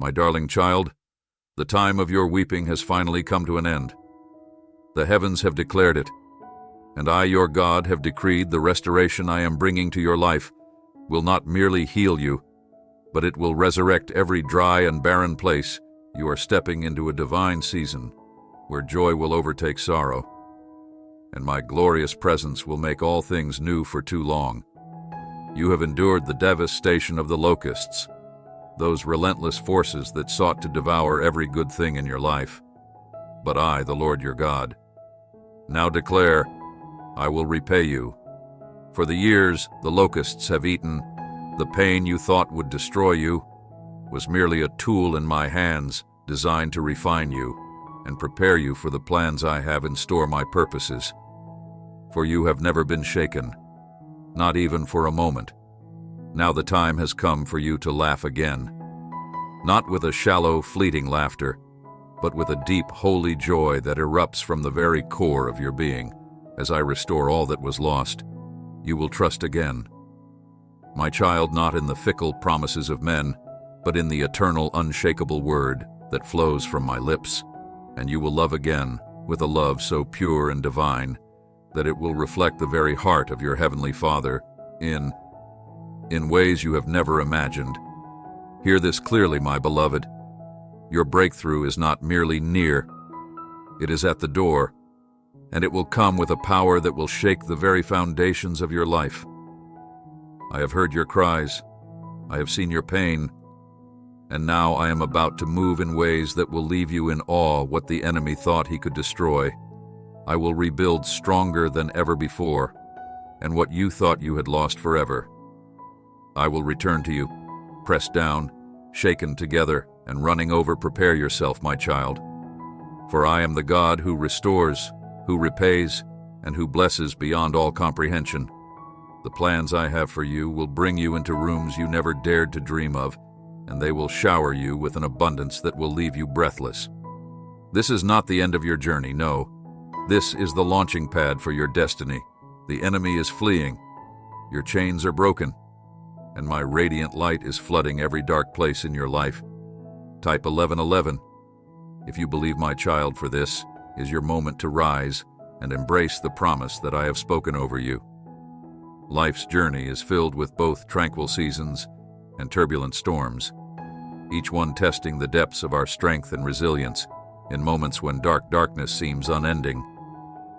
My darling child, the time of your weeping has finally come to an end. The heavens have declared it, and I, your God, have decreed the restoration I am bringing to your life will not merely heal you, but it will resurrect every dry and barren place. You are stepping into a divine season where joy will overtake sorrow, and my glorious presence will make all things new for too long. You have endured the devastation of the locusts, those relentless forces that sought to devour every good thing in your life. But I, the Lord your God, now declare, I will repay you. For the years the locusts have eaten, the pain you thought would destroy you was merely a tool in my hands designed to refine you and prepare you for the plans I have in store, my purposes. For you have never been shaken, not even for a moment. Now the time has come for you to laugh again, not with a shallow, fleeting laughter, but with a deep, holy joy that erupts from the very core of your being. As I restore all that was lost, you will trust again. My child, not in the fickle promises of men, but in the eternal, unshakable word that flows from my lips, and you will love again with a love so pure and divine that it will reflect the very heart of your Heavenly Father in ways you have never imagined. Hear this clearly, my beloved. Your breakthrough is not merely near, it is at the door, and it will come with a power that will shake the very foundations of your life. I have heard your cries, I have seen your pain, and now I am about to move in ways that will leave you in awe what the enemy thought he could destroy. I will rebuild stronger than ever before, and what you thought you had lost forever, I will return to you, pressed down, shaken together, and running over. Prepare yourself, my child, for I am the God who restores, who repays, and who blesses beyond all comprehension. The plans I have for you will bring you into rooms you never dared to dream of, and they will shower you with an abundance that will leave you breathless. This is not the end of your journey, no. This is the launching pad for your destiny. The enemy is fleeing. Your chains are broken, and my radiant light is flooding every dark place in your life. Type 1111. If you believe, my child, for this is your moment to rise and embrace the promise that I have spoken over you. Life's journey is filled with both tranquil seasons and turbulent storms, each one testing the depths of our strength and resilience in moments when darkness seems unending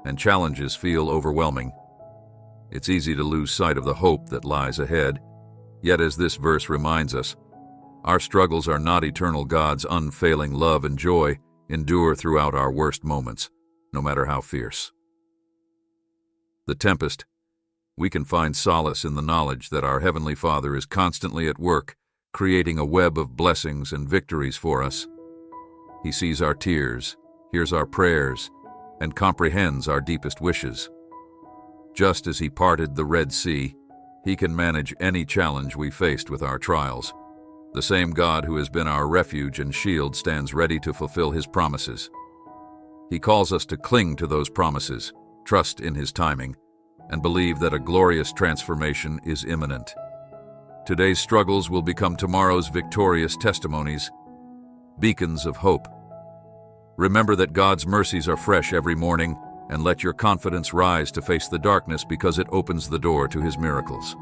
and challenges feel overwhelming. It's easy to lose sight of the hope that lies ahead. Yet, as this verse reminds us, our struggles are not eternal. God's unfailing love and joy endure throughout our worst moments, no matter how fierce the tempest. We can find solace in the knowledge that our Heavenly Father is constantly at work, creating a web of blessings and victories for us. He sees our tears, hears our prayers, and comprehends our deepest wishes. Just as He parted the Red Sea, He can manage any challenge we faced with our trials. The same God who has been our refuge and shield stands ready to fulfill His promises. He calls us to cling to those promises, trust in His timing, and believe that a glorious transformation is imminent. Today's struggles will become tomorrow's victorious testimonies, beacons of hope. Remember that God's mercies are fresh every morning, and let your confidence rise to face the darkness because it opens the door to His miracles.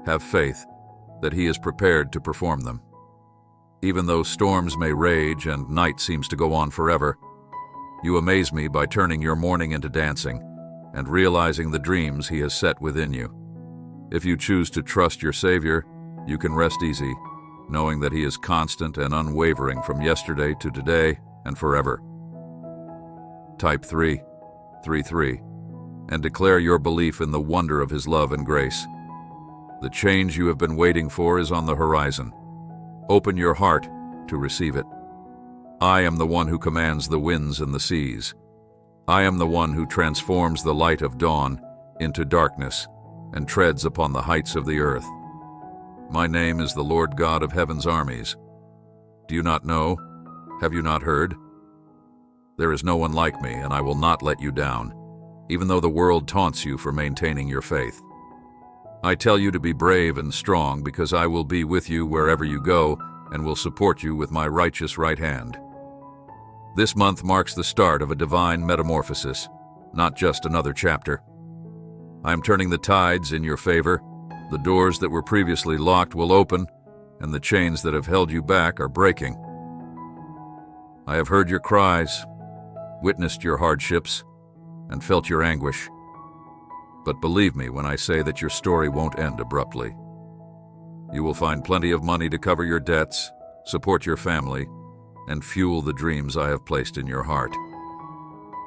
Have faith that He is prepared to perform them. Even though storms may rage and night seems to go on forever, you amaze me by turning your mourning into dancing and realizing the dreams He has set within you. If you choose to trust your Savior, you can rest easy, knowing that He is constant and unwavering from yesterday to today and forever. Type 333 and declare your belief in the wonder of His love and grace. The change you have been waiting for is on the horizon. Open your heart to receive it. I am the one who commands the winds and the seas. I am the one who transforms the light of dawn into darkness and treads upon the heights of the earth. My name is the Lord God of heaven's armies. Do you not know? Have you not heard? There is no one like me, and I will not let you down, even though the world taunts you for maintaining your faith. I tell you to be brave and strong because I will be with you wherever you go, and will support you with my righteous right hand. This month marks the start of a divine metamorphosis, not just another chapter. I am turning the tides in your favor. The doors that were previously locked will open, and the chains that have held you back are breaking. I have heard your cries, witnessed your hardships, and felt your anguish. But believe me when I say that your story won't end abruptly. You will find plenty of money to cover your debts, support your family, and fuel the dreams I have placed in your heart.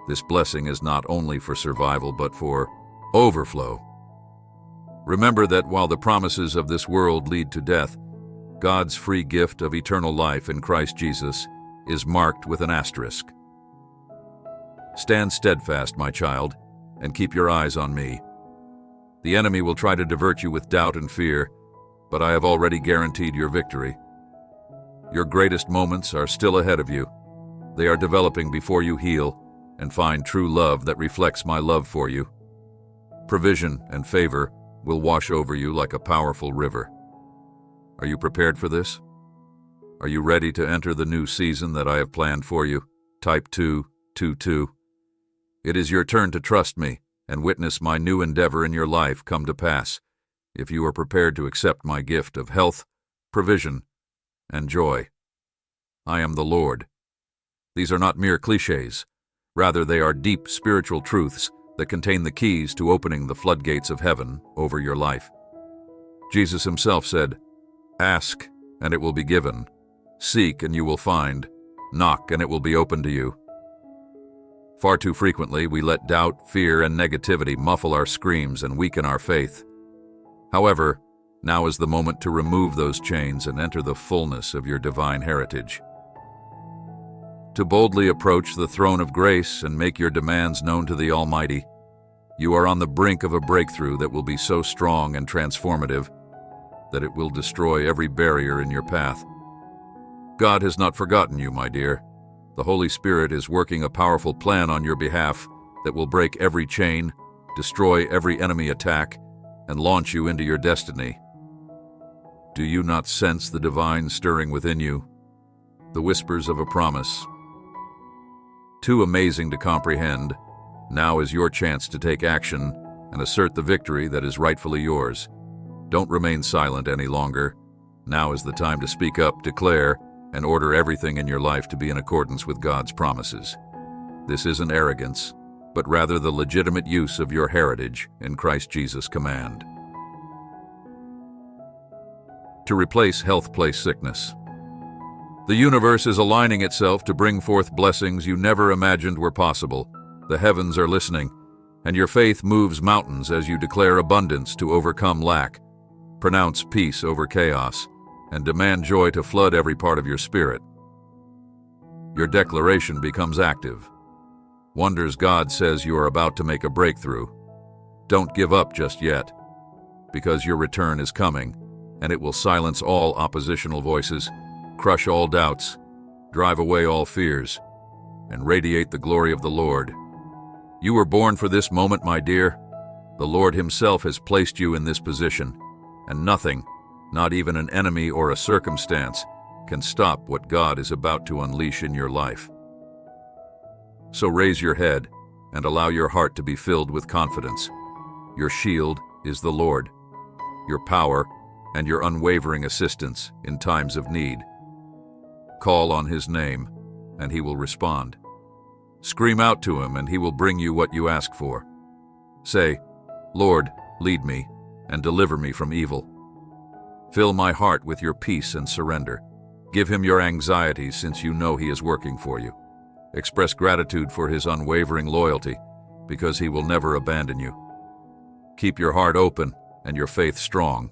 This blessing is not only for survival but for overflow. Remember that while the promises of this world lead to death, God's free gift of eternal life in Christ Jesus is marked with an asterisk. Stand steadfast, my child, and keep your eyes on me. The enemy will try to divert you with doubt and fear, but I have already guaranteed your victory. Your greatest moments are still ahead of you. They are developing before you heal and find true love that reflects my love for you. Provision and favor will wash over you like a powerful river. Are you prepared for this? Are you ready to enter the new season that I have planned for you? Type 222. It is your turn to trust me and witness my new endeavor in your life come to pass, if you are prepared to accept my gift of health, provision, and joy. I am the Lord. These are not mere cliches. Rather, they are deep spiritual truths that contain the keys to opening the floodgates of heaven over your life. Jesus himself said, "Ask, and it will be given. Seek, and you will find. Knock, and it will be opened to you." Far too frequently, we let doubt, fear, and negativity muffle our screams and weaken our faith. However, now is the moment to remove those chains and enter the fullness of your divine heritage. To boldly approach the throne of grace and make your demands known to the Almighty, you are on the brink of a breakthrough that will be so strong and transformative that it will destroy every barrier in your path. God has not forgotten you, my dear. The Holy Spirit is working a powerful plan on your behalf that will break every chain, destroy every enemy attack, and launch you into your destiny. Do you not sense the divine stirring within you? The whispers of a promise. Too amazing to comprehend, now is your chance to take action and assert the victory that is rightfully yours. Don't remain silent any longer. Now is the time to speak up, declare, and order everything in your life to be in accordance with God's promises. This isn't arrogance, but rather the legitimate use of your heritage in Christ Jesus' command. To replace health, place sickness. The universe is aligning itself to bring forth blessings you never imagined were possible. The heavens are listening, and your faith moves mountains as you declare abundance to overcome lack, pronounce peace over chaos, and demand joy to flood every part of your spirit. Your declaration becomes active. Wonders God says you are about to make a breakthrough. Don't give up just yet, because your return is coming, and it will silence all oppositional voices, crush all doubts, drive away all fears, and radiate the glory of the Lord. You were born for this moment, my dear. The Lord himself has placed you in this position, and nothing, not even an enemy or a circumstance, can stop what God is about to unleash in your life. So raise your head and allow your heart to be filled with confidence. Your shield is the Lord, your power and your unwavering assistance in times of need. Call on his name, and he will respond. Scream out to him, and he will bring you what you ask for. Say, "Lord, lead me, and deliver me from evil." Fill my heart with your peace and surrender. Give him your anxieties, since you know he is working for you. Express gratitude for his unwavering loyalty, because he will never abandon you. Keep your heart open and your faith strong.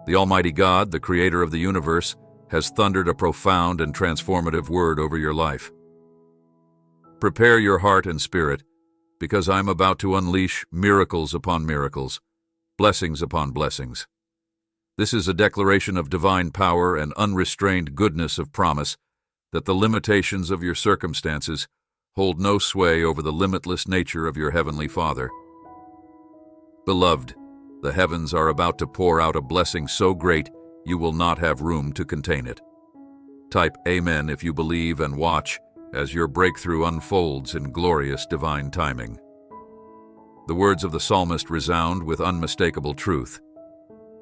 The Almighty God, the Creator of the universe, has thundered a profound and transformative word over your life. Prepare your heart and spirit, because I'm about to unleash miracles upon miracles, blessings upon blessings. This is a declaration of divine power and unrestrained goodness of promise that the limitations of your circumstances hold no sway over the limitless nature of your Heavenly Father. Beloved, the heavens are about to pour out a blessing so great you will not have room to contain it. Type Amen if you believe and watch as your breakthrough unfolds in glorious divine timing. The words of the psalmist resound with unmistakable truth.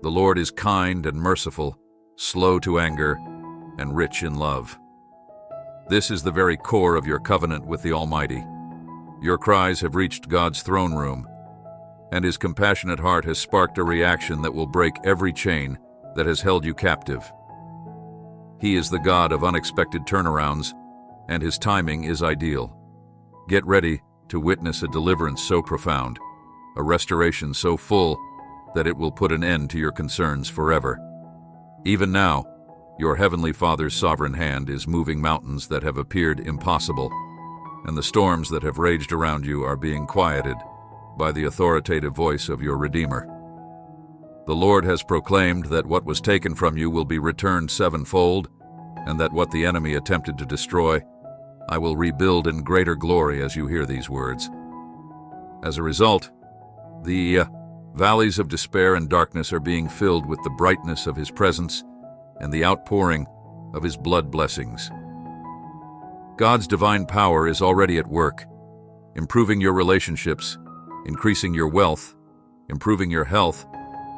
The Lord is kind and merciful, slow to anger, and rich in love. This is the very core of your covenant with the Almighty. Your cries have reached God's throne room, and His compassionate heart has sparked a reaction that will break every chain that has held you captive. He is the God of unexpected turnarounds, and His timing is ideal. Get ready to witness a deliverance so profound, a restoration so full that it will put an end to your concerns forever. Even now, your Heavenly Father's sovereign hand is moving mountains that have appeared impossible, and the storms that have raged around you are being quieted by the authoritative voice of your Redeemer. The Lord has proclaimed that what was taken from you will be returned sevenfold, and that what the enemy attempted to destroy, I will rebuild in greater glory as you hear these words. As a result, the valleys of despair and darkness are being filled with the brightness of His presence and the outpouring of His blood blessings. God's divine power is already at work, improving your relationships, increasing your wealth, improving your health,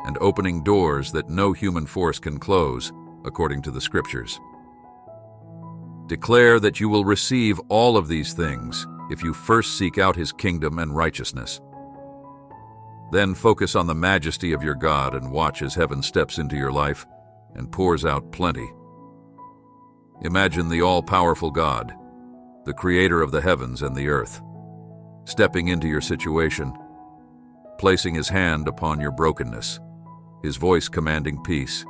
and opening doors that no human force can close, according to the Scriptures. Declare that you will receive all of these things if you first seek out His kingdom and righteousness. Then focus on the majesty of your God and watch as heaven steps into your life and pours out plenty. Imagine the all-powerful God, the creator of the heavens and the earth, stepping into your situation, placing His hand upon your brokenness, His voice commanding peace,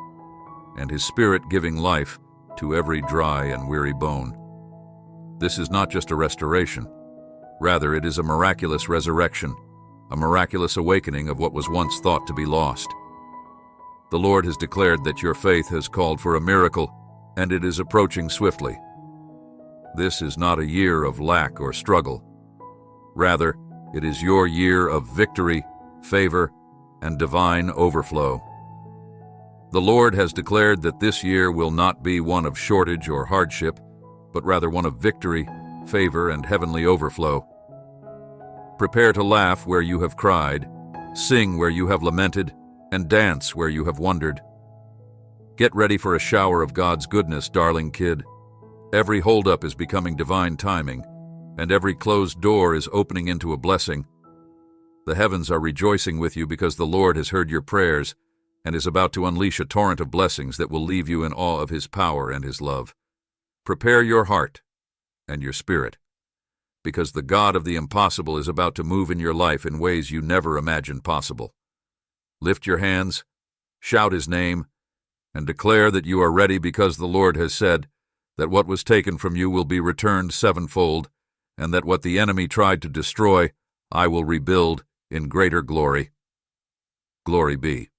and His Spirit giving life to every dry and weary bone. This is not just a restoration. Rather, it is a miraculous resurrection, a miraculous awakening of what was once thought to be lost. The Lord has declared that your faith has called for a miracle, and it is approaching swiftly. This is not a year of lack or struggle. Rather, it is your year of victory, favor, and divine overflow. The Lord has declared that this year will not be one of shortage or hardship, but rather one of victory, favor, and heavenly overflow. Prepare to laugh where you have cried, sing where you have lamented, and dance where you have wondered. Get ready for a shower of God's goodness, darling kid. Every holdup is becoming divine timing, and every closed door is opening into a blessing. The heavens are rejoicing with you because the Lord has heard your prayers and is about to unleash a torrent of blessings that will leave you in awe of His power and His love. Prepare your heart and your spirit, because the God of the impossible is about to move in your life in ways you never imagined possible. Lift your hands, shout His name, and declare that you are ready because the Lord has said that what was taken from you will be returned sevenfold, and that what the enemy tried to destroy, I will rebuild in greater glory. Glory be.